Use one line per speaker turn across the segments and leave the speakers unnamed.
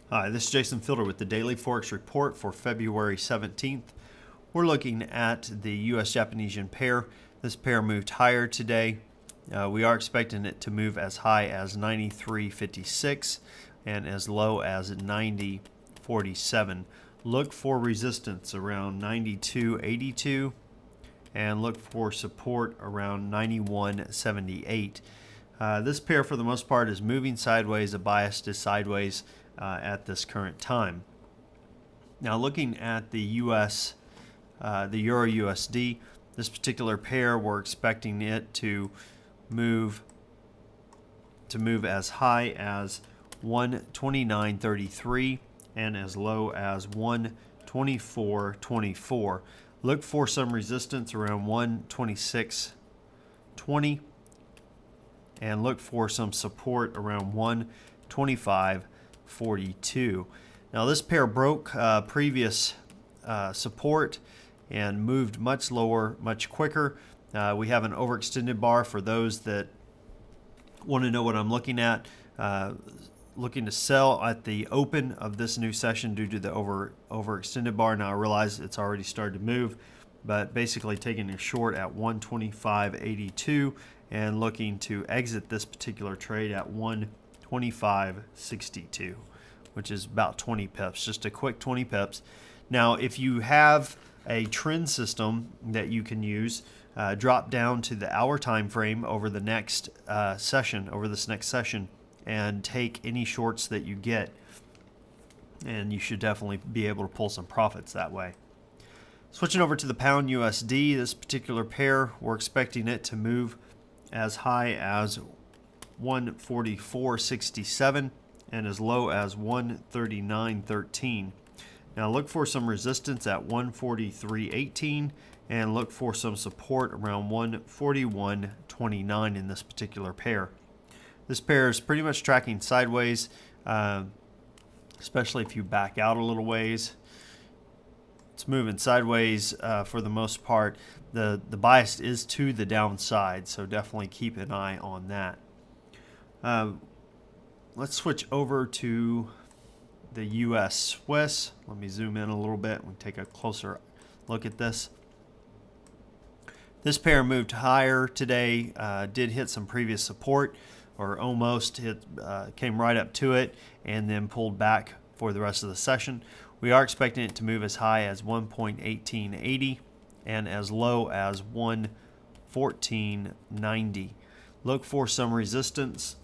Hi, this is Jason Fielder with the Daily Forex Report for February 17th. We're looking at the U.S.-Japanese yen pair. This pair moved higher today. We are expecting it to move as high as 93.56 and as low as 90.47. Look for resistance around 92.82 and look for support around 91.78. This pair for the most part is moving sideways. A bias is sideways at this current time. Now looking at the US, the Euro USD, this particular pair, we're expecting it to move as high as 129.33 and as low as 124.24. Look for some resistance around 126.20 and look for some support around 125.42. Now this pair broke previous support and moved much lower, much quicker. We have an overextended bar for those that want to know what I'm looking at. Looking to sell at the open of this new session due to the overextended bar. Now I realize it's already started to move, but basically taking a short at 125.82 and looking to exit this particular trade at 125.62, which is about 20 pips, just a quick 20 pips. Now, if you have a trend system that you can use, drop down to the hour time frame over the next session, and take any shorts that you get, and you should definitely be able to pull some profits that way. Switching over to the pound USD, this particular pair, we're expecting it to move as high as 144.67 and as low as 139.13. Now look for some resistance at 143.18 and look for some support around 141.29 in this particular pair. This pair is pretty much tracking sideways, especially if you back out a little ways. It's moving sideways for the most part. The bias is to the downside, so definitely keep an eye on that. Let's switch over to the US Swiss. Let me zoom in a little bit and take a closer look at this. This pair moved higher today, did hit some previous support, or almost hit, came right up to it and then pulled back for the rest of the session. We are expecting it to move as high as 1.1880 and as low as 114.90. Look for some resistance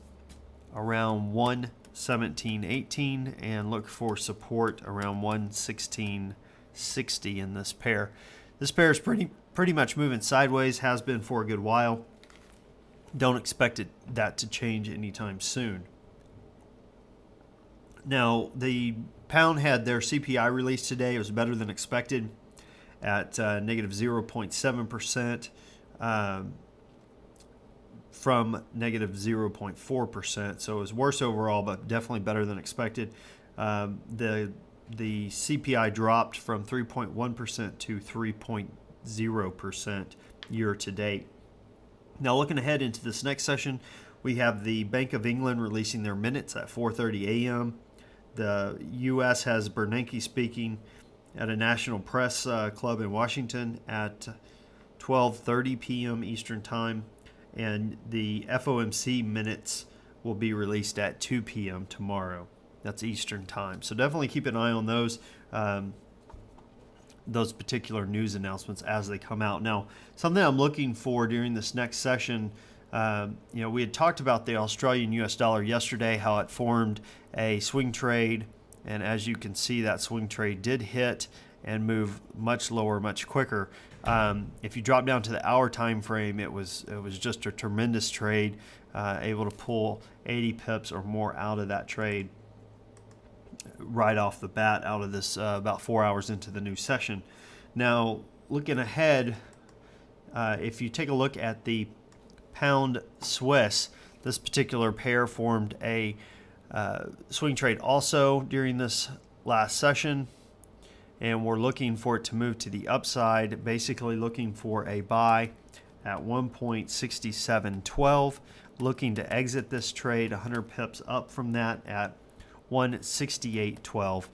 around 117.18 and look for support around 116.60 in this pair. This pair is pretty much moving sideways, has been for a good while. Don't expect that to change anytime soon. Now, the pound had their CPI release today. It was better than expected at negative 0.7% from negative 0.4%. So it was worse overall, but definitely better than expected. The CPI dropped from 3.1% to 3.0% year to date. Now looking ahead into this next session, we have the Bank of England releasing their minutes at 4:30 a.m. The U.S. has Bernanke speaking at a national press club in Washington at 12:30 p.m. Eastern Time, and the FOMC minutes will be released at 2 p.m. tomorrow. That's Eastern Time. So definitely keep an eye on those particular news announcements as they come out. Now, something I'm looking for during this next session, we had talked about the Australian US dollar yesterday, how it formed a swing trade, and as you can see, that swing trade did hit and move much lower, much quicker. If you drop down to the hour time frame, it was just a tremendous trade, able to pull 80 pips or more out of that trade right off the bat out of this about 4 hours into the new session. Now, looking ahead, if you take a look at the pound Swiss, this particular pair formed a swing trade also during this last session, and we're looking for it to move to the upside, basically looking for a buy at 1.6712, looking to exit this trade 100 pips up from that at 168.12.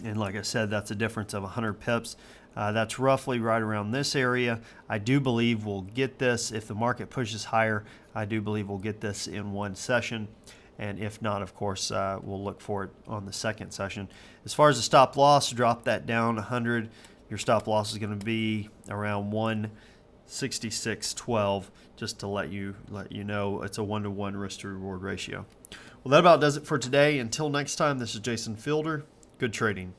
And like I said, that's a difference of 100 pips. That's roughly right around this area. I do believe we'll get this. If the market pushes higher, I do believe we'll get this in one session. And if not, of course, we'll look for it on the second session. As far as the stop loss, drop that down 100. Your stop loss is going to be around 166.12, just to let you know it's a 1-to-1 risk to reward ratio. Well, that about does it for today. Until next time, this is Jason Fielder. Good trading.